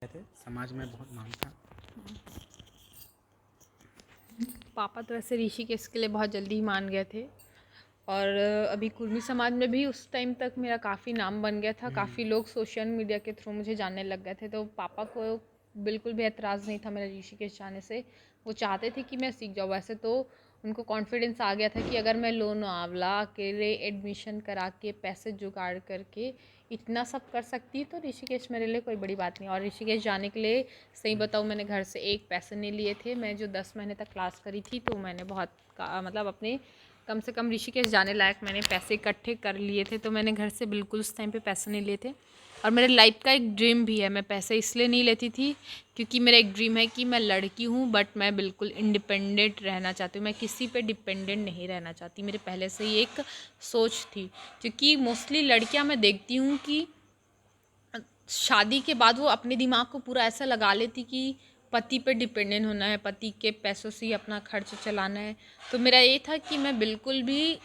थे, समाज में बहुत मांग था। पापा तो ऐसे ऋषिकेश के लिए बहुत जल्दी ही मान गए थे। और अभी कुर्मी समाज में भी उस टाइम तक मेरा काफ़ी नाम बन गया था। काफ़ी लोग सोशल मीडिया के थ्रू मुझे जानने लग गए थे, तो पापा को बिल्कुल भी ऐतराज़ नहीं था मेरा ऋषिकेश जाने से। वो चाहते थे कि मैं सीख जाऊँ। वैसे तो उनको कॉन्फिडेंस आ गया था कि अगर मैं लोनावला अकेले एडमिशन करा के पैसे जुगाड़ करके इतना सब कर सकती तो ऋषिकेश मेरे लिए कोई बड़ी बात नहीं। और ऋषिकेश जाने के लिए सही बताऊँ, मैंने घर से एक पैसे नहीं लिए थे। मैं जो 10 महीने तक क्लास करी थी तो मैंने बहुत मतलब अपने कम से कम ऋषिकेश जाने लायक मैंने पैसे इकट्ठे कर लिए थे। तो मैंने घर से बिल्कुल उस टाइम पे पैसे नहीं लिए थे। और मेरे लाइफ का एक ड्रीम भी है, मैं पैसे इसलिए नहीं लेती थी क्योंकि मेरा एक ड्रीम है कि मैं लड़की हूँ बट मैं बिल्कुल इंडिपेंडेंट रहना चाहती हूँ। मैं किसी पे डिपेंडेंट नहीं रहना चाहती। मेरे पहले से ही एक सोच थी, क्योंकि मोस्टली लड़कियाँ मैं देखती हूँ कि शादी के बाद वो अपने दिमाग को पूरा ऐसा लगा लेती कि पति पे डिपेंडेंट होना है, पति के पैसों से ही अपना खर्च चलाना है। तो मेरा ये था कि मैं बिल्कुल भी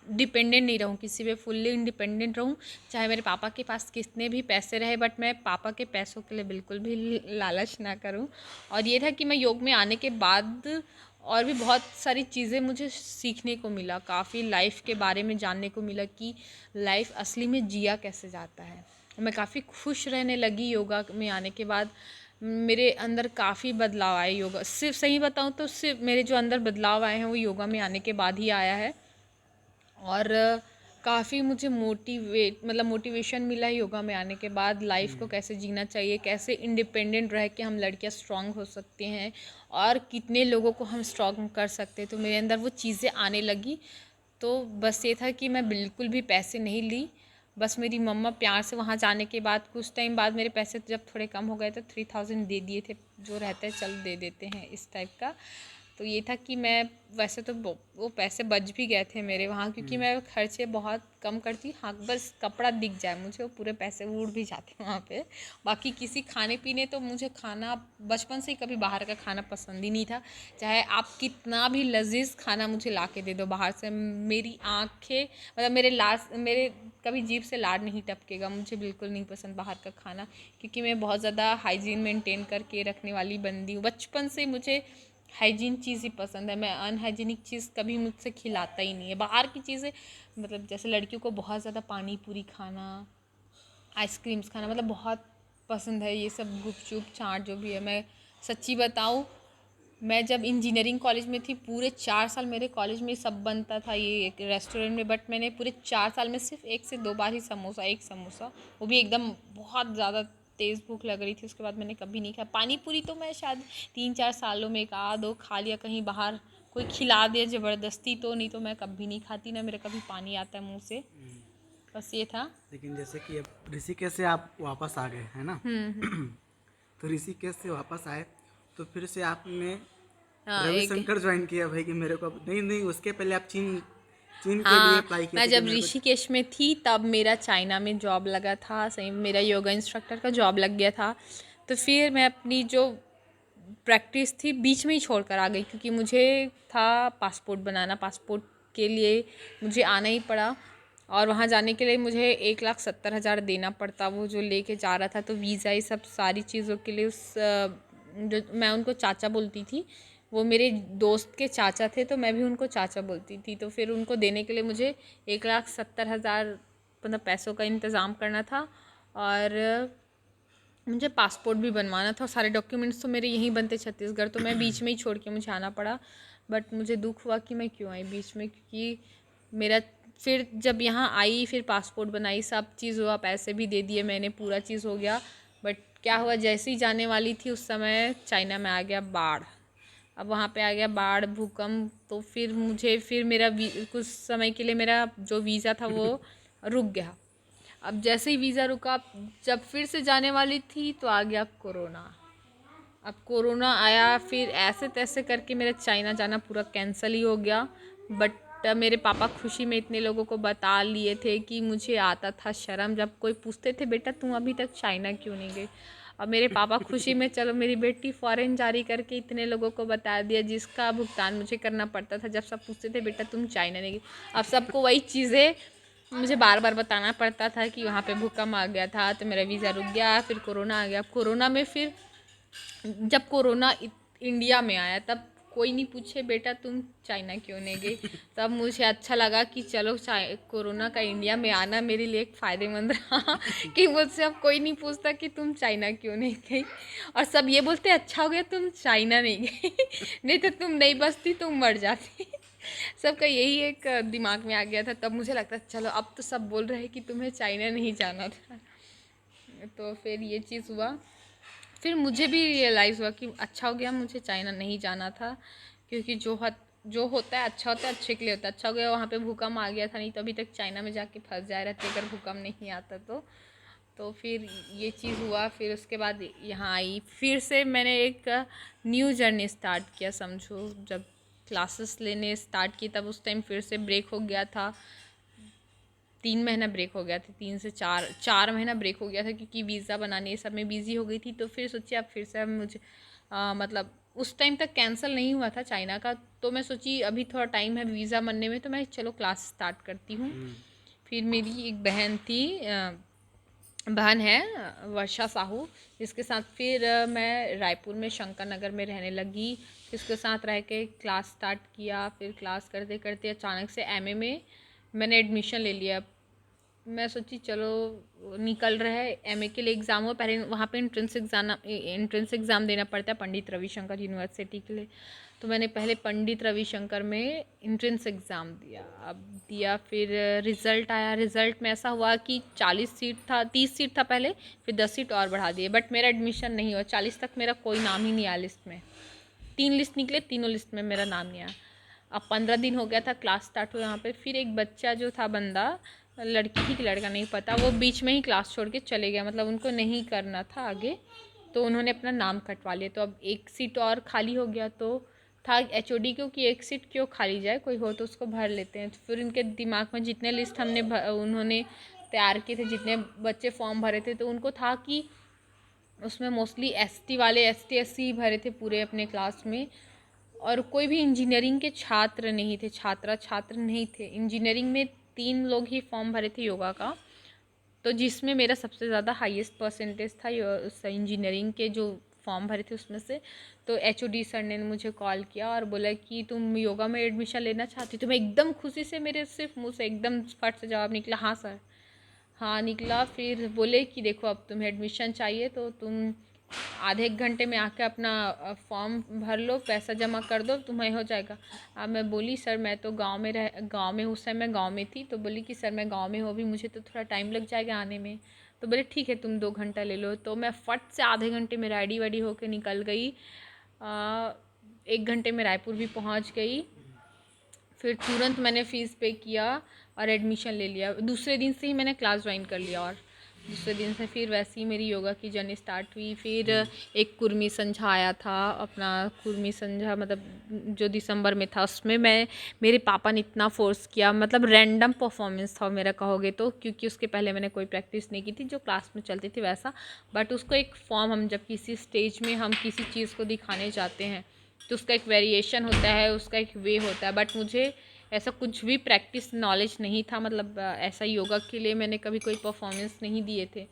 डिपेंडेंट नहीं रहूँ किसी पे, फुल्ली इंडिपेंडेंट रहूँ। चाहे मेरे पापा के पास कितने भी पैसे रहे बट मैं पापा के पैसों के लिए बिल्कुल भी लालच ना करूँ। और ये था कि मैं योग में आने के बाद और भी बहुत सारी चीज़ें मुझे सीखने को मिला, काफ़ी लाइफ के बारे में जानने को मिला कि लाइफ असली में जिया कैसे जाता है। मैं काफ़ी खुश रहने लगी योगा में आने के बाद। मेरे अंदर काफ़ी बदलाव आए योगा, सिर्फ सही बताऊँ तो सिर्फ मेरे जो अंदर बदलाव आए हैं वो योगा में आने के बाद ही आया है। और काफ़ी मुझे मोटिवेशन मिला है योगा में आने के बाद। लाइफ को कैसे जीना चाहिए, कैसे इंडिपेंडेंट रह के हम लड़कियां स्ट्रांग हो सकते हैं और कितने लोगों को हम स्ट्रांग कर सकते हैं। तो मेरे अंदर वो चीज़ें आने लगी। तो बस ये था कि मैं बिल्कुल भी पैसे नहीं ली। बस मेरी मम्मा प्यार से वहाँ जाने के बाद कुछ टाइम बाद मेरे पैसे जब थोड़े कम हो गए तो 3000 दे दिए थे, जो रहते हैं चल दे देते हैं इस टाइप का। तो ये था कि मैं वैसे तो वो पैसे बच भी गए थे मेरे वहाँ, क्योंकि मैं खर्चे बहुत कम करती। हाँ, बस कपड़ा दिख जाए मुझे वो पूरे पैसे उड़ भी जाते हैं वहाँ पे। बाकी किसी खाने पीने, तो मुझे खाना बचपन से ही कभी बाहर का खाना पसंद ही नहीं था। चाहे आप कितना भी लजीज खाना मुझे ला के दे दो बाहर से, मेरी आँखें मतलब मेरे कभी जीभ से लार नहीं टपकेगा। मुझे बिल्कुल नहीं पसंद बाहर का खाना, क्योंकि मैं बहुत ज़्यादा हाइजीन मेंटेन करके रखने वाली बंदी हूँ। बचपन से मुझे हाइजीन चीज़ ही पसंद है। मैं अनहाइजीनिक चीज़ कभी मुझसे खिलाता ही नहीं है। बाहर की चीज़ें मतलब जैसे लड़कियों को बहुत ज़्यादा पानी पूरी खाना, आइसक्रीम्स खाना मतलब बहुत पसंद है। ये सब गुपचुप चाट जो भी है, मैं सच्ची बताऊँ, मैं जब इंजीनियरिंग कॉलेज में थी पूरे 4 साल मेरे कॉलेज में सब बनता था ये एक रेस्टोरेंट में, बट मैंने पूरे 4 साल में सिर्फ 1 से 2 बार ही एक समोसा, वो भी एकदम बहुत ज़्यादा तेज़ भूख लग रही थी उसके बाद मैंने कभी नहीं खाया। पानी पूरी तो मैं शायद 3-4 सालों में एक आध दो खा लिया, कहीं बाहर कोई खिला दे ज़बरदस्ती, तो नहीं तो मैं कभी नहीं खाती, ना मेरा कभी पानी आता है मुँह से। बस ये था। लेकिन जैसे कि अब ऋषिकेश से आप वापस आ गए हैं ना, तो ऋषिकेश से वापस आए तो फिर से आपने हाँ, एक रविशंकर ज्वाइन किया भाई कि मेरे को नहीं नहीं, उसके पहले आप चीन चीन के लिए हाँ, अप्लाई किए मैं थे कि जब मेरे को। ऋषिकेश में थी तब मेरा चाइना में जॉब लगा था। सही मेरा योगा इंस्ट्रक्टर का जॉब लग गया था। तो फिर मैं अपनी जो प्रैक्टिस थी बीच में ही छोड़ कर आ गई, क्योंकि मुझे था पासपोर्ट बनाना। पासपोर्ट के लिए मुझे आना ही पड़ा, और वहाँ जाने के लिए मुझे 1,70,000 देना पड़ता। वो जो लेके जा रहा था, तो वीज़ा ये सब सारी चीज़ों के लिए जो मैं उनको चाचा बोलती थी, वो मेरे दोस्त के चाचा थे तो मैं भी उनको चाचा बोलती थी। तो फिर उनको देने के लिए मुझे 1,70,000 मतलब पैसों का इंतज़ाम करना था। और मुझे पासपोर्ट भी बनवाना था, और सारे डॉक्यूमेंट्स तो मेरे यहीं बनते छत्तीसगढ़, तो मैं बीच में ही छोड़ के मुझे आना पड़ा। बट मुझे दुख हुआ कि मैं क्यों आई बीच में, क्योंकि मेरा फिर जब यहाँ आई फिर पासपोर्ट बनाई, सब चीज़ हुआ, पैसे भी दे दिए मैंने, पूरा चीज़ हो गया। बट क्या हुआ, जैसे ही जाने वाली थी उस समय चाइना में आ गया बाढ़। अब वहाँ पे आ गया बाढ़, भूकंप, तो फिर मुझे फिर मेरा कुछ समय के लिए मेरा जो वीज़ा था वो रुक गया। अब जैसे ही वीज़ा रुका, जब फिर से जाने वाली थी तो आ गया कोरोना। अब कोरोना आया, फिर ऐसे तैसे करके मेरा चाइना जाना पूरा कैंसिल ही हो गया। बट मेरे पापा खुशी में इतने लोगों को बता लिए थे कि मुझे आता था शर्म, जब कोई पूछते थे बेटा तुम अभी तक चाइना क्यों नहीं गई। अब मेरे पापा खुशी में चलो मेरी बेटी फॉरेन जारी करके इतने लोगों को बता दिया, जिसका भुगतान मुझे करना पड़ता था जब सब पूछते थे बेटा तुम चाइना नहीं गई। अब सबको वही चीज़ें मुझे बार बार बताना पड़ता था कि वहाँ पे भूकंप आ गया था तो मेरा वीज़ा रुक गया, फिर कोरोना आ गया। कोरोना में फिर जब कोरोना इंडिया में आया तब कोई नहीं पूछे बेटा तुम चाइना क्यों नहीं गई। तब मुझे अच्छा लगा कि चलो कोरोना का इंडिया में आना मेरे लिए एक फ़ायदेमंद रहा कि मुझसे अब कोई नहीं पूछता कि तुम चाइना क्यों नहीं गई, और सब ये बोलते अच्छा हो गया तुम चाइना नहीं गई नहीं तो तुम नहीं बचती, तुम मर जाती सबका यही एक दिमाग में आ गया था। तब मुझे लगता चलो अब तो सब बोल रहे हैं कि तुम्हें चाइना नहीं जाना था। तो फिर ये चीज़ हुआ, फिर मुझे भी रियलाइज़ हुआ कि अच्छा हो गया मुझे चाइना नहीं जाना था, क्योंकि जो होता है अच्छा होता है, अच्छे के लिए होता है। अच्छा हो गया वहाँ पे भूकंप आ गया था, नहीं तो अभी तक चाइना में जाके फंस जाए रहते अगर भूकंप नहीं आता तो फिर ये चीज़ हुआ। फिर उसके बाद यहाँ आई, फिर से मैंने एक न्यू जर्नी स्टार्ट किया समझो। जब क्लासेस लेने स्टार्ट की तब उस टाइम फिर से ब्रेक हो गया था, 3 महीना ब्रेक हो गया था, 3 से 4 महीना ब्रेक हो गया था, क्योंकि वीज़ा बनाने ये सब में बिज़ी हो गई थी। तो फिर सोची अब फिर से अब मुझे मतलब उस टाइम तक कैंसिल नहीं हुआ था चाइना का, तो मैं सोची अभी थोड़ा टाइम है वीज़ा बनने में, तो मैं चलो क्लास स्टार्ट करती हूँ। फिर मेरी एक बहन है वर्षा साहू, जिसके साथ फिर मैं रायपुर में शंकर नगर में रहने लगी। फिर उसके साथ रह के क्लास स्टार्ट किया। फिर क्लास करते करते अचानक से एमए में मैंने एडमिशन ले लिया। मैं सोची चलो निकल रहा है एमए के लिए एग्ज़ाम हो, पहले वहाँ पे एंट्रेंस एग्ज़ाम देना पड़ता है पंडित रविशंकर यूनिवर्सिटी के लिए। तो मैंने पहले पंडित रविशंकर में एंट्रेंस एग्ज़ाम दिया। फिर रिज़ल्ट आया। रिज़ल्ट में ऐसा हुआ कि 40 सीट था, 30 सीट था पहले, फिर 10 सीट और बढ़ा दिए, बट मेरा एडमिशन नहीं हुआ। 40 तक मेरा कोई नाम ही नहीं आया लिस्ट में। 3 लिस्ट निकले, तीनों लिस्ट में मेरा नाम नहीं आया। अब 15 दिन हो गया था, क्लास स्टार्ट हुआ यहाँ पे। फिर एक बच्चा जो था, बंदा, लड़की थी कि लड़का नहीं पता, वो बीच में ही क्लास छोड़ के चले गया, मतलब उनको नहीं करना था आगे, तो उन्होंने अपना नाम कटवा लिया। तो अब एक सीट और खाली हो गया, तो था एचओडी को कि एक सीट क्यों खाली जाए, कोई हो तो उसको भर लेते हैं। तो फिर उनके दिमाग में जितने लिस्ट उन्होंने तैयार किए थे, जितने बच्चे फॉर्म भरे थे, तो उनको था कि उसमें मोस्टली एसटी वाले, एसटी एससी भरे थे पूरे अपने क्लास में, और कोई भी इंजीनियरिंग के छात्र नहीं थे, छात्र नहीं थे। इंजीनियरिंग में 3 लोग ही फॉर्म भरे थे योगा का, तो जिसमें मेरा सबसे ज़्यादा हाईएस्ट परसेंटेज था इंजीनियरिंग के जो फॉर्म भरे थे उसमें से। तो एचओडी सर ने मुझे कॉल किया और बोला कि तुम योगा में एडमिशन लेना चाहती हो। तो मैं एकदम खुशी से, मेरे सिर्फ मुँह से एकदम फट से जवाब निकला, हाँ सर। हाँ निकला। फिर बोले कि देखो अब तुम्हें एडमिशन चाहिए तो तुम आधे एक घंटे में आके अपना फॉर्म भर लो, पैसा जमा कर दो, तुम्हें हो जाएगा। अब मैं बोली सर मैं तो गांव में उस समय मैं गांव में थी, तो बोली कि सर मैं गांव में हूँ अभी, मुझे तो थोड़ा टाइम लग जाएगा आने में। तो बोले ठीक है तुम 2 घंटा ले लो। तो मैं फट से आधे घंटे में रेडी वेडी होके निकल गई। 1 घंटे में रायपुर भी पहुँच गई। फिर तुरंत मैंने फ़ीस पे किया और एडमिशन ले लिया। दूसरे दिन से ही मैंने क्लास ज्वाइन कर लिया, और दूसरे दिन से फिर वैसे ही मेरी योगा की जर्नी स्टार्ट हुई। फिर एक कुर्मी संझा आया था, अपना कुर्मी संझा मतलब जो दिसंबर में था, उसमें मेरे पापा ने इतना फोर्स किया, मतलब रैंडम परफॉर्मेंस था मेरा कहोगे तो, क्योंकि उसके पहले मैंने कोई प्रैक्टिस नहीं की थी, जो क्लास में चलती थी वैसा। बट उसको एक फॉर्म, हम जब किसी स्टेज में हम किसी चीज़ को दिखाने जाते हैं तो उसका एक वेरिएशन होता है, उसका एक वे होता है। बट मुझे ऐसा कुछ भी प्रैक्टिस नॉलेज नहीं था, मतलब ऐसा योगा के लिए मैंने कभी कोई परफॉर्मेंस नहीं दिए थे,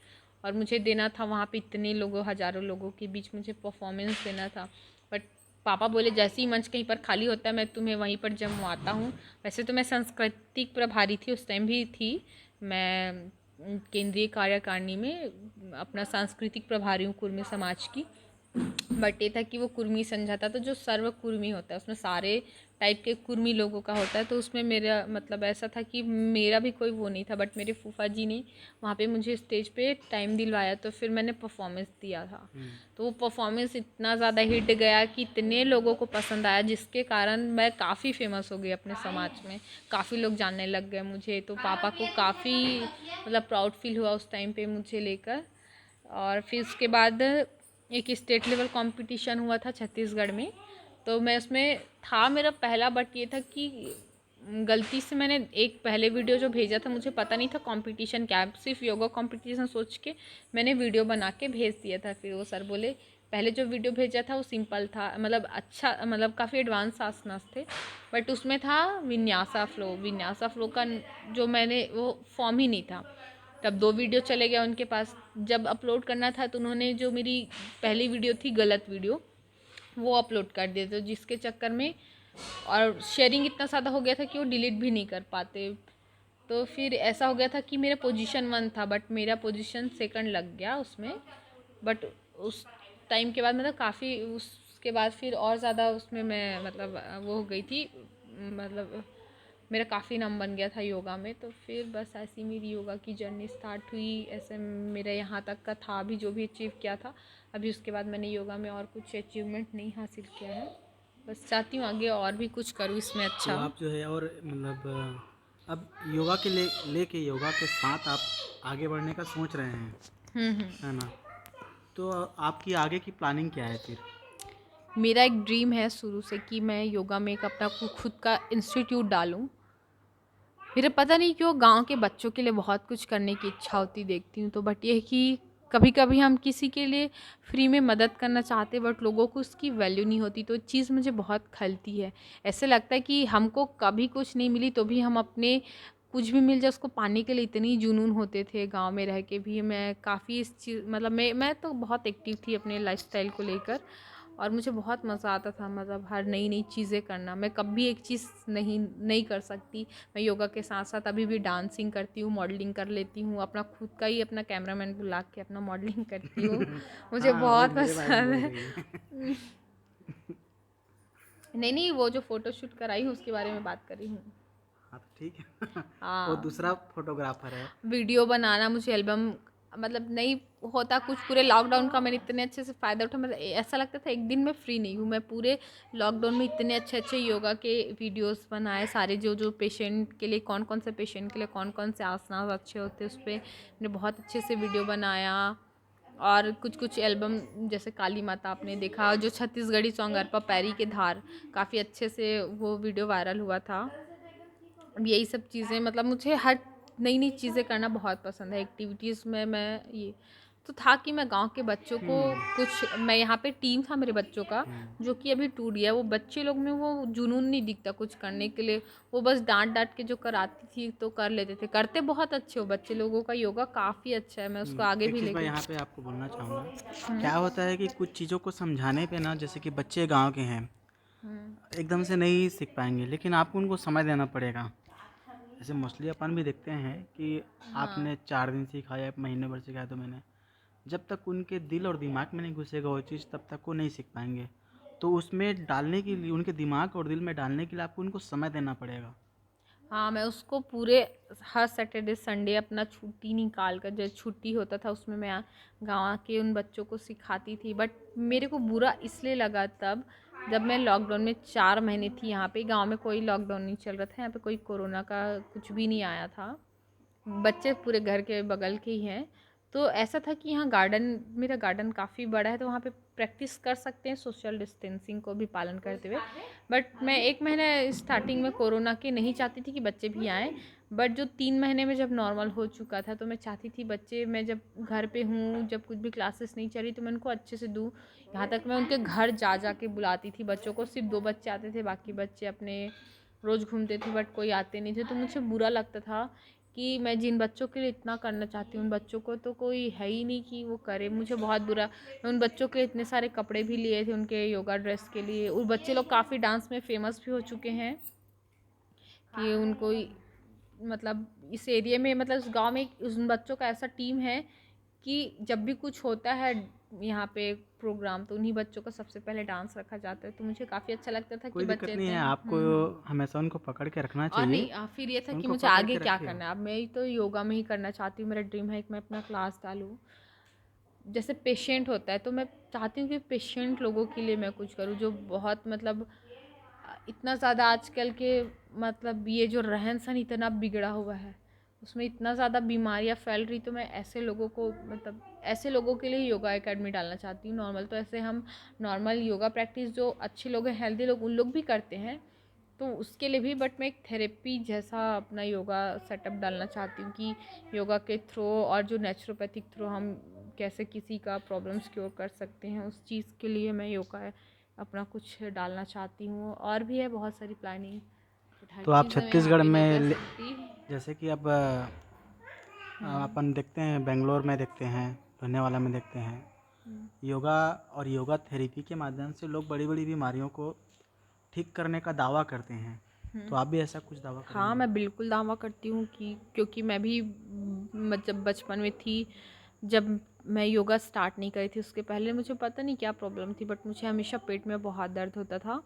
और मुझे देना था वहाँ पे इतने लोगों, हज़ारों लोगों के बीच मुझे परफॉर्मेंस देना था। बट पापा बोले जैसे ही मंच कहीं पर खाली होता है मैं तुम्हें वहीं पर जमवाता हूँ। वैसे तो मैं सांस्कृतिक प्रभारी थी, उस टाइम भी थी मैं केंद्रीय कार्यकारिणी में, अपना सांस्कृतिक प्रभारी हूँ कुर्मी समाज की। बट ये था कि वो कुर्मी संझा था, तो जो सर्व कुर्मी होता है उसमें सारे टाइप के कुर्मी लोगों का होता है, तो उसमें मेरा मतलब ऐसा था कि मेरा भी कोई वो नहीं था। बट मेरे फूफा जी ने वहाँ पे मुझे स्टेज पे टाइम दिलवाया, तो फिर मैंने परफॉर्मेंस दिया था। तो वो परफॉर्मेंस इतना ज़्यादा हिट गया कि इतने लोगों को पसंद आया, जिसके कारण मैं काफ़ी फेमस हो गई अपने समाज में, काफ़ी लोग जानने लग गए मुझे। तो पापा को काफ़ी मतलब प्राउड फील हुआ उस टाइम पे मुझे लेकर। और फिर उसके बाद एक स्टेट लेवल कंपटीशन हुआ था छत्तीसगढ़ में, तो मैं उसमें था, मेरा पहला। बट ये था कि गलती से मैंने एक पहले वीडियो जो भेजा था, मुझे पता नहीं था कंपटीशन क्या है, सिर्फ योगा कंपटीशन सोच के मैंने वीडियो बना के भेज दिया था। फिर वो सर बोले पहले जो वीडियो भेजा था वो सिंपल था, मतलब अच्छा, मतलब काफ़ी एडवांस आसनास थे, बट उसमें था विन्यासा फ्लो का जो मैंने वो फॉर्म ही नहीं था। तब 2 वीडियो चले गया उनके पास। जब अपलोड करना था तो उन्होंने जो मेरी पहली वीडियो थी गलत वीडियो, वो अपलोड कर दिए, तो जिसके चक्कर में और शेयरिंग इतना ज़्यादा हो गया था कि वो डिलीट भी नहीं कर पाते। तो फिर ऐसा हो गया था कि मेरा पोजीशन 1 था, बट मेरा पोजीशन 2 लग गया उसमें। बट उस टाइम के बाद मतलब काफ़ी उसके बाद फिर और ज़्यादा उसमें मैं मतलब वो हो गई थी, मतलब मेरा काफ़ी नाम बन गया था योगा में। तो फिर बस ऐसी मेरी योगा की जर्नी स्टार्ट हुई। ऐसे मेरा यहाँ तक का था अभी जो भी अचीव किया था। अभी उसके बाद मैंने योगा में और कुछ अचीवमेंट नहीं हासिल किया है। बस चाहती हूँ आगे और भी कुछ करूँ इसमें तो अच्छा। आप जो है और मतलब अब योगा के लेके योगा के साथ आप आगे बढ़ने का सोच रहे हैं, हम्म। है ना? तो आपकी आगे की प्लानिंग क्या है फिर? मेरा एक ड्रीम है शुरू से कि मैं योगा में एक अपना खुद का इंस्टीट्यूट डालूं। मेरा पता नहीं क्यों गांव के बच्चों के लिए बहुत कुछ करने की इच्छा होती देखती हूँ, तो बट ये है कि कभी कभी हम किसी के लिए फ्री में मदद करना चाहते बट लोगों को उसकी वैल्यू नहीं होती, तो चीज़ मुझे बहुत खलती है। ऐसे लगता है कि हमको कभी कुछ नहीं मिली तो भी हम अपने कुछ भी मिल जाए उसको पाने के लिए इतनी जुनून होते थे। गांव में रह के भी मैं काफ़ी इस चीज़ मतलब मैं तो बहुत एक्टिव थी अपने लाइफस्टाइल को लेकर, और मुझे बहुत मज़ा आता था मतलब हर नई नई चीज़ें करना। मैं कभी एक चीज़ नहीं कर सकती। मैं योगा के साथ साथ अभी भी डांसिंग करती हूँ, मॉडलिंग कर लेती हूँ, अपना खुद का ही अपना कैमरामैन बुला के अपना मॉडलिंग करती हूँ। मुझे हाँ, वही बहुत मेरे बारे में पसंद बोल है। रही है। नहीं, वो जो फ़ोटोशूट कराई हूँ उसके बारे में बात कर रही हूँ। हाँ, तो ठीक है। वो हाँ, दूसरा फोटोग्राफर है। वीडियो बनाना मुझे एल्बम मतलब नहीं होता कुछ। पूरे लॉकडाउन का मैंने इतने अच्छे से फ़ायदा उठा, मतलब ऐसा लगता था एक दिन मैं फ्री नहीं हूँ। मैं पूरे लॉकडाउन में इतने अच्छे अच्छे योगा के वीडियोस बनाए, सारे जो जो पेशेंट के लिए कौन कौन से पेशेंट के लिए कौन कौन से आसनास अच्छे होते हैं उस पर मैंने बहुत अच्छे से वीडियो बनाया। और कुछ कुछ एल्बम जैसे काली माता आपने देखा, जो छत्तीसगढ़ी सॉन्ग अरपा पैरी के धार, काफ़ी अच्छे से वो वीडियो वायरल हुआ था। अब यही सब चीज़ें मतलब मुझे हर नई नई चीज़ें करना बहुत पसंद है। एक्टिविटीज़ में मैं ये तो था कि मैं गांव के बच्चों को कुछ, मैं यहाँ पे टीम था मेरे बच्चों का जो कि अभी टूट गया। वो बच्चे लोग में वो जुनून नहीं दिखता कुछ करने के लिए। वो बस डांट डांट के जो कराती थी तो कर लेते थे, करते बहुत अच्छे हो बच्चे लोगों का। योगा काफ़ी अच्छा है, मैं उसको आगे एक भी चीज़ मैं लेके। यहाँ पे आपको बोलना चाहूँगा। क्या होता है कि कुछ चीज़ों को समझाने पे ना, जैसे कि बच्चे गांव के हैं, एकदम से नहीं सीख पाएंगे, लेकिन आपको उनको समय देना पड़ेगा। जैसे मोस्टली अपन भी देखते हैं कि हाँ। आपने 4 दिन सिखाया, महीने भर सिखाया, तो मैंने, जब तक उनके दिल और दिमाग में नहीं घुसेगा वो चीज़, तब तक वो नहीं सीख पाएंगे। तो उसमें डालने के लिए, उनके दिमाग और दिल में डालने के लिए आपको उनको समय देना पड़ेगा। हाँ, मैं उसको पूरे हर सैटरडे संडे अपना छुट्टी निकाल कर, जब छुट्टी होता था उसमें मैं गाँव के उन बच्चों को सिखाती थी। बट मेरे को बुरा इसलिए लगा तब जब मैं लॉकडाउन में 4 महीने थी यहाँ पे। गांव में कोई लॉकडाउन नहीं चल रहा था, यहाँ पे कोई कोरोना का कुछ भी नहीं आया था। बच्चे पूरे घर के बगल के ही हैं। तो ऐसा था कि यहाँ गार्डन, मेरा गार्डन काफ़ी बड़ा है तो वहाँ पे प्रैक्टिस कर सकते हैं सोशल डिस्टेंसिंग को भी पालन करते हुए। बट मैं 1 महीने स्टार्टिंग में कोरोना के नहीं चाहती थी कि बच्चे भी आएँ। बट जो 3 महीने में जब नॉर्मल हो चुका था तो मैं चाहती थी बच्चे, मैं जब घर पे हूँ, जब कुछ भी क्लासेस नहीं चल रही तो मैं उनको अच्छे से दूँ। यहाँ तक मैं उनके घर जा जा के बुलाती थी बच्चों को। सिर्फ 2 बच्चे आते थे, बाकी बच्चे अपने रोज़ घूमते थे बट कोई आते नहीं थे। तो मुझे बुरा लगता था कि मैं जिन बच्चों के लिए इतना करना चाहती हूँ उन बच्चों को तो कोई है ही नहीं कि वो करे। मुझे बहुत बुरा, मैं उन बच्चों के लिए इतने सारे कपड़े भी लिए थे उनके योगा ड्रेस के लिए। और बच्चे लोग काफ़ी डांस में फेमस भी हो चुके हैं कि उनको मतलब इस एरिया में, मतलब इस गांव में उन बच्चों का ऐसा टीम है कि जब भी कुछ होता है यहाँ पे प्रोग्राम तो उन्हीं बच्चों का सबसे पहले डांस रखा जाता है। तो मुझे काफ़ी अच्छा लगता था कि कोई बच्चे दिक्कत नहीं इतने। है, आपको हमेशा उनको पकड़ के रखना और चाहिए। नहीं फिर ये था कि उनको मुझे पकड़ आगे के क्या रखिए। करना है। अब मैं तो योगा में ही करना चाहती हूँ। मेरा ड्रीम है कि मैं अपना क्लास डालूँ। जैसे पेशेंट होता है तो मैं चाहती हूँ कि पेशेंट लोगों के लिए मैं कुछ करूँ, जो बहुत मतलब इतना ज़्यादा आजकल के मतलब ये जो रहन सहन इतना बिगड़ा हुआ है, उसमें इतना ज़्यादा बीमारियाँ फैल रही। तो मैं ऐसे लोगों को मतलब ऐसे लोगों के लिए योगा एकेडमी डालना चाहती हूँ। नॉर्मल तो ऐसे हम नॉर्मल योगा प्रैक्टिस जो अच्छे लोग हैं, हेल्दी लोग, उन लोग भी करते हैं। तो उसके लिए भी बट मैं एक थेरेपी जैसा अपना योगा सेटअप डालना चाहती हूँ कि योगा के थ्रू और जो नेचुरोपैथिक थ्रू हम कैसे किसी का प्रॉब्लम्स क्योर कर सकते हैं, उस चीज़ के लिए मैं योगा अपना कुछ डालना चाहती हूँ। और भी है बहुत सारी प्लानिंग, बट हर तो आप चीज़ मैं यहाँ छत्तीसगढ़ पे नहीं में कर सकती। जैसे कि अब अपन देखते हैं बेंगलोर में देखते हैं, लोनावाला में देखते हैं, योगा और योगा थेरेपी के माध्यम से लोग बड़ी बड़ी बीमारियों को ठीक करने का दावा करते हैं। तो आप भी ऐसा कुछ दावा हाँ, करेंगे? मैं बिल्कुल दावा करती हूँ कि क्योंकि मैं भी जब बचपन में थी, जब मैं योगा स्टार्ट नहीं करी थी उसके पहले मुझे पता नहीं क्या प्रॉब्लम थी, बट मुझे हमेशा पेट में बहुत दर्द होता था।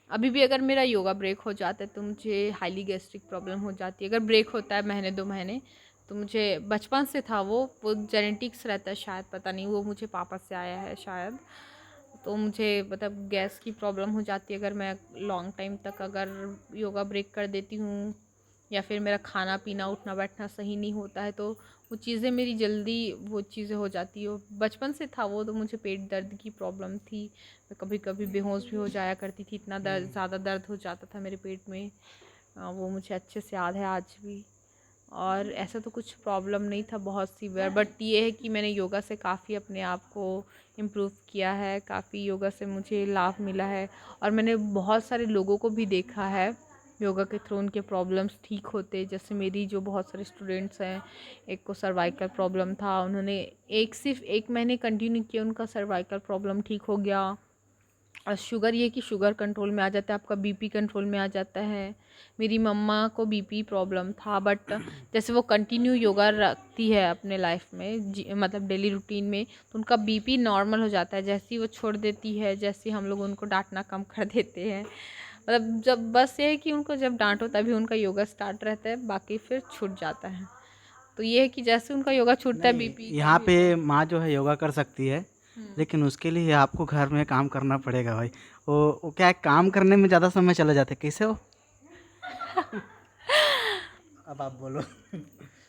अभी भी अगर मेरा योगा ब्रेक हो जाता है तो मुझे हाईली गैस्ट्रिक प्रॉब्लम हो जाती है। अगर ब्रेक होता है महीने 2 महीने तो मुझे बचपन से था, वो जेनेटिक्स रहता है शायद, पता नहीं, वो मुझे पापा से आया है शायद। तो मुझे मतलब गैस की प्रॉब्लम हो जाती है अगर मैं लॉन्ग टाइम तक अगर योगा ब्रेक कर देती हूँ, या फिर मेरा खाना पीना उठना बैठना सही नहीं होता है, तो वो चीज़ें मेरी जल्दी वो चीज़ें हो जाती है। बचपन से था वो, तो मुझे पेट दर्द की प्रॉब्लम थी, मैं कभी कभी बेहोश भी हो जाया करती थी, इतना दर्द ज़्यादा दर्द हो जाता था मेरे पेट में। वो मुझे अच्छे से याद है आज भी। और ऐसा तो कुछ प्रॉब्लम नहीं था बहुत सीवियर, बट ये है कि मैंने योगा से काफ़ी अपने आप को इम्प्रूव किया है, काफ़ी योगा से मुझे लाभ मिला है। और मैंने बहुत सारे लोगों को भी देखा है योगा के थ्रू उनके प्रॉब्लम्स ठीक होते। जैसे मेरी जो बहुत सारे स्टूडेंट्स हैं, एक को सर्वाइकल प्रॉब्लम था, उन्होंने सिर्फ 1 महीने कंटिन्यू किया, उनका सर्वाइकल प्रॉब्लम ठीक हो गया। और शुगर, ये कि शुगर कंट्रोल में आ जाता है, आपका बीपी कंट्रोल में आ जाता है। मेरी मम्मा को बीपी प्रॉब्लम था, बट जैसे वो कंटिन्यू योगा रखती है अपने लाइफ में, मतलब डेली रूटीन में, तो उनका बीपी नॉर्मल हो जाता है। जैसे ही वो छोड़ देती है, जैसे हम लोग उनको डांटना कम कर देते हैं, मतलब जब बस ये है कि उनको जब डांटो तभी उनका योगा स्टार्ट रहता है, बाकी फिर छूट जाता है। तो ये है कि जैसे उनका योगा छूटता है, नहीं, बीपी यहाँ कभी पे माँ जो है योगा कर सकती है, लेकिन उसके लिए आपको घर में काम करना पड़ेगा भाई। वो क्या है, काम करने में ज़्यादा समय चला जाता है, कैसे हो? अब आप बोलो।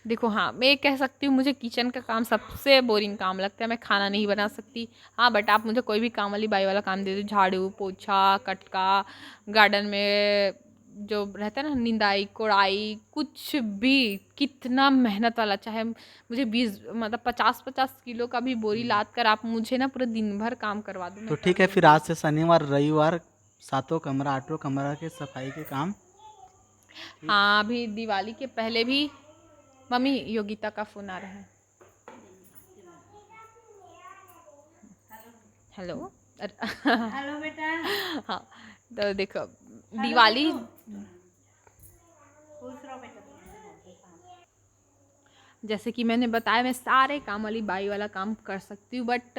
देखो, हाँ, मैं ये कह सकती हूँ, मुझे किचन का काम सबसे बोरिंग काम लगता है, मैं खाना नहीं बना सकती। हाँ, बट आप मुझे कोई भी काम वाली बाई वाला काम दे दो, झाड़ू पोछा कटका, गार्डन में जो रहता है ना, निंदाई कोड़ाई, कुछ भी, कितना मेहनत वाला, चाहे मुझे 20 मतलब 50-50 किलो का भी बोरी लाद कर आप मुझे ना पूरे दिन भर काम करवा दो, मैं तो कर ठीक है, फिर दूँगी। आज से शनिवार रविवार 7 कमरा 8 कमरा के सफाई के काम। ठीक। हाँ, अभी दिवाली के पहले भी मम्मी योगिता का फ़ोन आ रहा है। हेलो। हेलो बेटा। हाँ, तो देखो दिवाली, जैसे कि मैंने बताया, मैं सारे काम वाली बाई वाला काम कर सकती हूँ, बट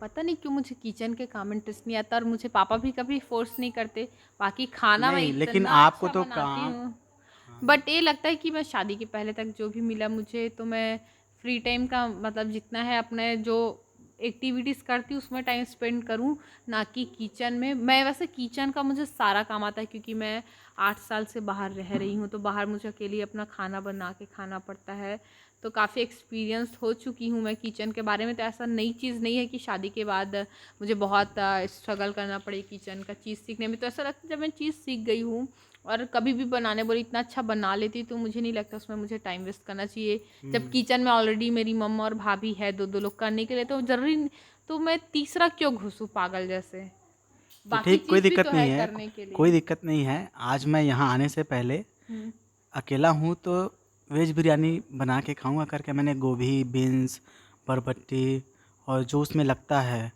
पता नहीं क्यों मुझे किचन के काम इंटरेस्ट नहीं आता, और मुझे पापा भी कभी फोर्स नहीं करते। बाकी खाना मैं नहीं, लेकिन इतना आपको अच्छा तो बनाती काम। हूँ, हाँ। बट ये लगता है कि मैं शादी के पहले तक जो भी मिला मुझे, तो मैं फ्री टाइम का मतलब जितना है अपने जो एक्टिविटीज़ करती हूँ उसमें टाइम स्पेंड करूँ, ना कि किचन में। मैं वैसे किचन का मुझे सारा काम आता है, क्योंकि मैं 8 साल से बाहर रह रही हूँ, तो बाहर मुझे अकेले अपना खाना बना के खाना पड़ता है, तो काफ़ी एक्सपीरियंस हो चुकी हूँ मैं किचन के बारे में। तो ऐसा नई चीज़ नहीं है कि शादी के बाद मुझे बहुत स्ट्रगल करना पड़े किचन का चीज़ सीखने में। तो ऐसा लगता है जब मैं चीज़ सीख गई हूँ और कभी भी बनाने बोली इतना अच्छा बना लेती, तो मुझे नहीं लगता उसमें मुझे टाइम वेस्ट करना चाहिए। जब किचन में ऑलरेडी मेरी मम्मा और भाभी है, 2-2 लोग करने के लिए, तो ज़रूरी, तो मैं तीसरा क्यों घुसूँ पागल जैसे, तो बाकी ठीक, कोई चीज़ भी तो दिक्कत है नहीं है, करने के कोई लिए। दिक्कत नहीं है। आज मैं यहाँ आने से पहले हम्म। अकेला हूँ तो वेज बिरयानी बना के खाऊंगा करके मैंने गोभी, बीन्स, बरबट्टी और जो उसमें लगता है,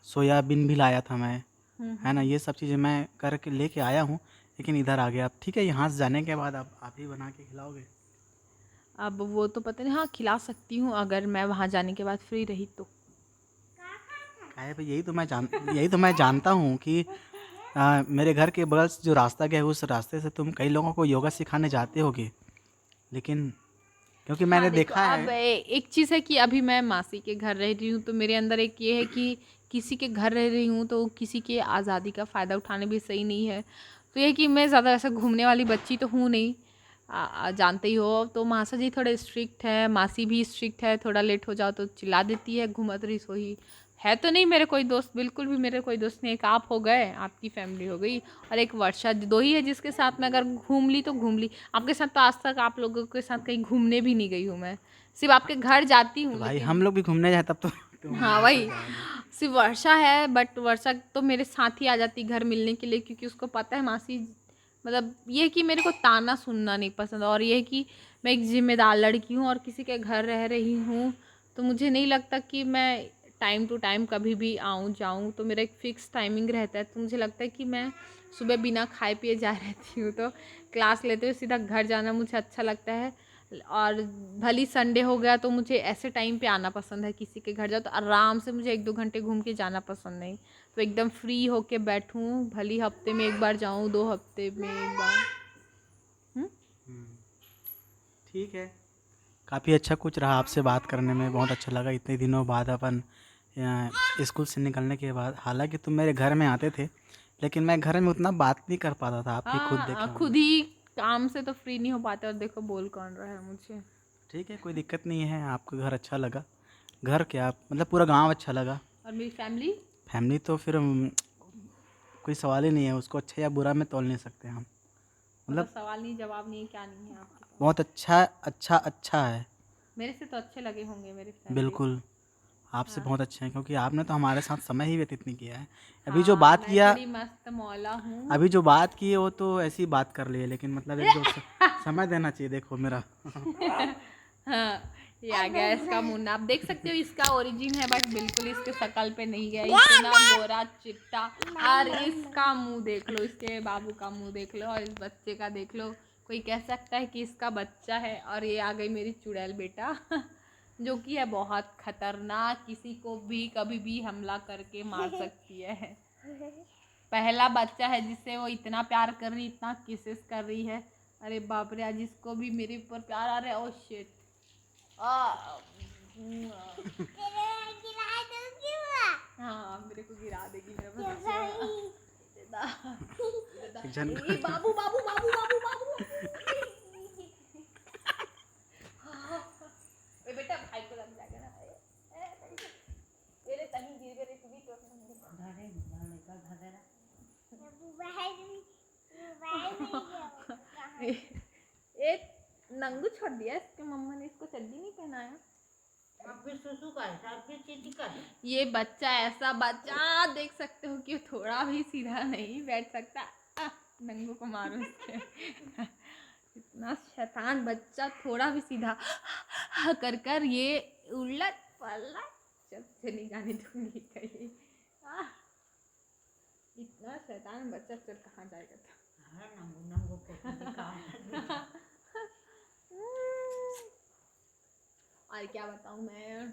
सोयाबीन भी लाया था मैं, है ना, ये सब चीज़ें मैं करके लेके आया हूँ। लेकिन इधर आ गया। अब ठीक है, यहाँ से जाने के बाद आप ही बना के खिलाओगे? अब वो तो पता नहीं, हाँ खिला सकती हूँ अगर मैं वहाँ जाने के बाद फ्री रही तो। काहे भाई, यही तो मैं जानता हूँ कि मेरे घर के बगल से जो रास्ता गया है उस रास्ते से तुम कई लोगों को योगा सिखाने जाते होगे, लेकिन क्योंकि हाँ मैंने देखो, देखा अब है। एक चीज़ है कि अभी मैं मासी के घर रह रही हूँ, तो मेरे अंदर एक ये है कि किसी के घर रह रही हूँ तो किसी के आज़ादी का फ़ायदा उठाने भी सही नहीं है। तो ये है कि मैं ज़्यादा ऐसा घूमने वाली बच्ची तो हूँ नहीं, जानते ही हो। तो मासा जी थोड़े स्ट्रिक्ट है, मासी भी स्ट्रिक्ट है, थोड़ा लेट हो जाओ तो चिल्ला देती है, घूमत रही सोही है तो नहीं मेरे कोई दोस्त, बिल्कुल भी मेरे कोई दोस्त नहीं। एक आप हो गए, आपकी फैमिली हो गई, और एक वर्षा, दो ही है जिसके साथ मैं अगर घूम ली तो घूम ली। आपके साथ तो आज तक आप लोगों के साथ कहीं घूमने भी नहीं गई हूँ मैं, सिर्फ आपके घर जाती तो हूँ भाई लेकिन। हम लोग भी घूमने जाए तब तो तुम हाँ वहाँ तो वही, जाओगे। सिर्फ वर्षा है, बट वर्षा तो मेरे साथ ही आ जाती घर मिलने के लिए, क्योंकि उसको पता है मासी, मतलब ये कि मेरे को ताना सुनना नहीं पसंद, और ये कि मैं एक जिम्मेदार लड़की हूँ और किसी के घर रह रही हूँ, तो मुझे नहीं लगता कि मैं टाइम टू टाइम कभी भी आऊँ जाऊँ। तो मेरा एक फ़िक्स टाइमिंग रहता है, तो मुझे लगता है कि मैं सुबह बिना खाए पिए जा रहती हूँ, तो क्लास लेते हुए सीधा घर जाना मुझे अच्छा लगता है। और भली संडे हो गया तो मुझे ऐसे टाइम पे आना पसंद है, किसी के घर जाओ तो आराम से, मुझे 1-2 घंटे घूम के जाना पसंद नहीं। तो एकदम फ्री होके बैठूं, भली हफ्ते में एक बार जाऊं, 2 हफ्ते में एक बार। ठीक है। काफ़ी अच्छा कुछ रहा आपसे बात करने में, बहुत अच्छा लगा इतने दिनों बाद अपन स्कूल से निकलने के बाद। हालांकि तुम मेरे घर में आते थे, लेकिन मैं घर में उतना बात नहीं कर पाता था, आप भी खुद देखे हाँ, होंगे। खुद ही काम से तो फ्री नहीं हो पाते, और देखो बोल कौन रहा है मुझे। ठीक है, कोई दिक्कत नहीं है। आपको घर अच्छा लगा? घर क्या, मतलब पूरा गांव अच्छा लगा? और मेरी फैमिली, फैमिली तो फिर कोई सवाल ही नहीं है, उसको अच्छा या बुरा में तोल नहीं सकते हम। मतलब मतलब सवाल नहीं जवाब नहीं, क्या नहीं है आपके पास? बहुत अच्छा अच्छा अच्छा है। मेरे से तो अच्छे लगे होंगे मेरी फैमिली। बिल्कुल, आपसे हाँ बहुत अच्छे हैं, क्योंकि आपने तो हमारे साथ समय ही व्यतीत नहीं किया है। अभी जो हाँ, बात मैं किया, बड़ी मस्त मौला हूँ। अभी जो बात की है वो तो ऐसी बात कर ली है, लेकिन मतलब एक दो समय देना चाहिए, देखो मेरा। हाँ, ये आ गया इसका मुन्ना, आप देख सकते हो इसका ओरिजिन है, बट बिल्कुल इसके शकल पे नहीं गया, इतना गोरा चिट्टा। और इसका मुंह देख लो, इसके बाबू का मुंह देख लो, और इस बच्चे का देख लो। कोई कह सकता है कि इसका बच्चा है। और ये आ गई मेरी चुड़ैल बेटा जो कि है बहुत खतरनाक, किसी को भी कभी भी हमला करके मार सकती है। पहला बच्चा है जिससे वो इतना प्यार कर रही, इतना किसेस कर रही है। अरे बाप रे, आज इसको भी मेरे ऊपर प्यार आ रहा है। ओ शिट, हाँ मेरे को गिरा देगी मेरा बच्चा। एक जन ए, बाबू बाबू बाबू बाबू बाबू ए बेटा, भाई को लग जाएगा ना। रे तनी गिर गए, तू भी तो ए, नंगू छोड़ दिया इसके मम्मा ने, इसको चड्डी नहीं पहनाया। ये बच्चा, ऐसा बच्चा देख सकते हो कि थोड़ा भी सीधा नहीं बैठ सकता। नंगू को मारो इसके इतना शैतान बच्चा, थोड़ा भी सीधा कर कर ये उलट पलट, चल चली जाने दूंगी कहीं। इतना शैतान बच्चा, चल कहाँ जाएगा था। और क्या बताऊँ मैं,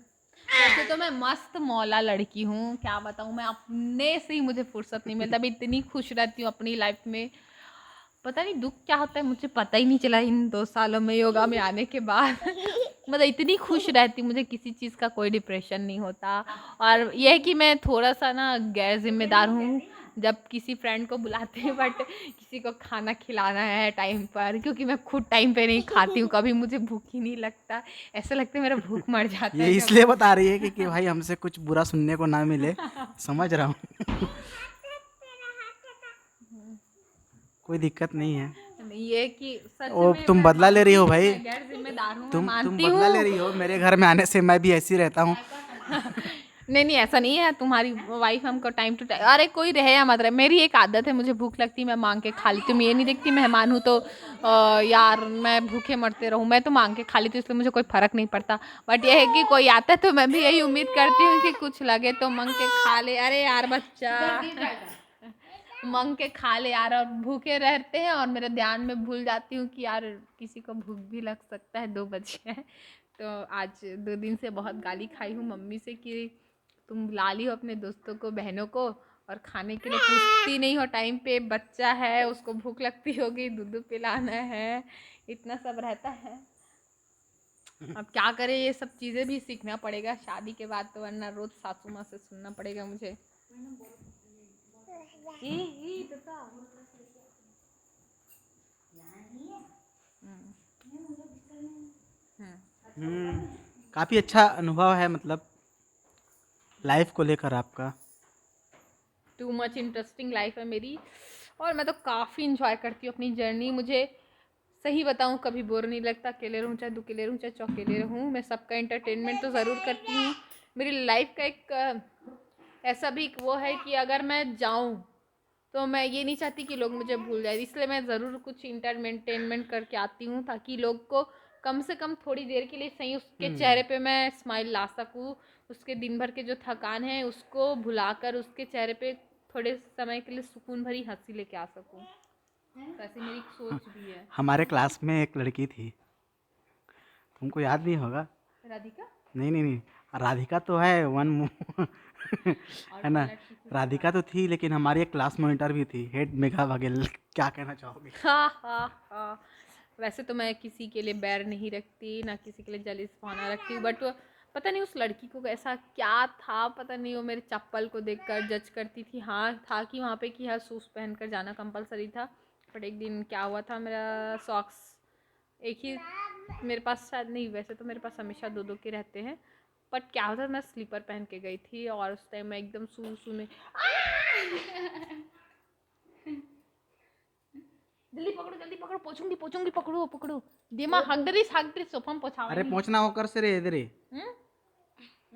वैसे तो मैं मस्त मौला लड़की हूँ, क्या बताऊँ मैं, अपने से ही मुझे फुर्सत नहीं मिलता। मैं इतनी खुश रहती हूँ अपनी लाइफ में, पता नहीं दुख क्या होता है, मुझे पता ही नहीं चला इन 2 सालों में योगा में आने के बाद मतलब इतनी खुश रहती हूँ, मुझे किसी चीज़ का कोई डिप्रेशन नहीं होता। और यह है कि मैं थोड़ा सा ना गैर जिम्मेदार हूँ, जब किसी फ्रेंड को बुलाते हैं बट किसी को खाना खिलाना है टाइम पर, क्योंकि मैं खुद टाइम पे नहीं खाती हूँ कभी, मुझे भूख ही नहीं लगता, ऐसा लगता है मेरा भूख मर जाता ये है इसलिए जब। बता रही है कि भाई हमसे कुछ बुरा सुनने को ना मिले, समझ रहा हूँ। कोई दिक्कत नहीं है। ये कि सच ओ में तुम मैं बदला ले रही मानती हो हूँ कि भाई, मैं गैर जिम्मेदार हूँ, मैं तुम मानती बदला ले हूँ। रही हो, मेरे घर में आने से मैं भी ऐसे ही रहता हूँ। नहीं नहीं, ऐसा नहीं है, तुम्हारी वाइफ हमको टाइम टू टाइम, अरे कोई रहे या मत रहे, मेरी एक आदत है, मुझे भूख लगती है मैं मांग के खा लेती हूँ। ये नहीं देखती मेहमान हूँ तो यार मैं भूखे मरते रहूँ, मैं तो मांग के खा लेती हूँ, इसलिए मुझे कोई फर्क नहीं पड़ता। बट ये है कि कोई आता है तो मैं भी यही उम्मीद करती हूँ कि कुछ लगे तो मांग के खा ले। अरे यार बच्चा मांग के खा ले यार, और भूखे रहते हैं और मेरे ध्यान में भूल जाती हूँ कि यार किसी को भूख भी लग सकता है, 2 बजे हैं। तो आज 2 दिन से बहुत गाली खाई हूँ मम्मी से कि तुम बुला ली हो अपने दोस्तों को, बहनों को, और खाने के लिए पूछती नहीं हो टाइम पे, बच्चा है उसको भूख लगती होगी, दूध पिलाना है, इतना सब रहता है। अब क्या करें, ये सब चीज़ें भी सीखना पड़ेगा शादी के बाद, तो वरना रोज सासू माँ से सुनना पड़ेगा मुझे। काफ़ी अच्छा अनुभव है, मतलब लाइफ को लेकर आपका? टू मच इंटरेस्टिंग लाइफ है मेरी, और मैं तो काफ़ी इंजॉय करती हूँ अपनी जर्नी। मुझे सही बताऊँ कभी बोर नहीं लगता, अकेले रहूँ चाहे दुकेले रहूँ चाहे चौकेले रहूँ, मैं सबका एंटरटेनमेंट तो ज़रूर करती हूँ। मेरी लाइफ का एक ऐसा भी वो है कि अगर मैं जाऊँ तो मैं ये नहीं चाहती कि लोग मुझे भूल जाए, इसलिए मैं ज़रूर कुछ इंटरटेनमेंट करके आती हूँ ताकि लोग को कम से कम थोड़ी देर के लिए सही उसके चेहरे पे मैं स्माइल ला सकूँ, उसके दिन भर के जो थकान है उसको भुलाकर उसके चेहरे पे थोड़े समय के लिए सुकून भरी हंसी लेके आ सकूँ। तो ऐसी मेरी एक सोच भी है। हमारे क्लास में एक लड़की थी, तुमको याद नहीं होगा। राधिका नहीं नहीं नहीं, राधिका तो है वन और है कौन ना। लड़की थी? राधिका तो थी, लेकिन हमारी एक क्लास मॉनिटर भी थी, हेड मेघा बघेल। क्या कहना चाहोगे? हाँ हाँ हाँ। वैसे तो मैं किसी के लिए बैर नहीं रखती, ना किसी के लिए जलिस भावना रखती हूँ, बट पता नहीं उस लड़की को ऐसा क्या था, पता नहीं वो मेरे चप्पल को देखकर जज करती थी। हाँ था कि वहाँ पे कि हाँ शूज़ पहन कर जाना कंपलसरी था, बट एक दिन क्या हुआ था, मेरा सॉक्स एक ही मेरे पास, शायद नहीं वैसे तो मेरे पास हमेशा दो दो के रहते हैं, बट क्या होता मैं स्लीपर पहन के गई थी और उस टाइम मैं एकदम सू में जल्दी पकड़ो, पोछूंगी, पकड़ो पकड़ो, दिमा हक दरी सोफा में पोछावे अरे नहीं। पहुंचना होकर से रे इधर ही।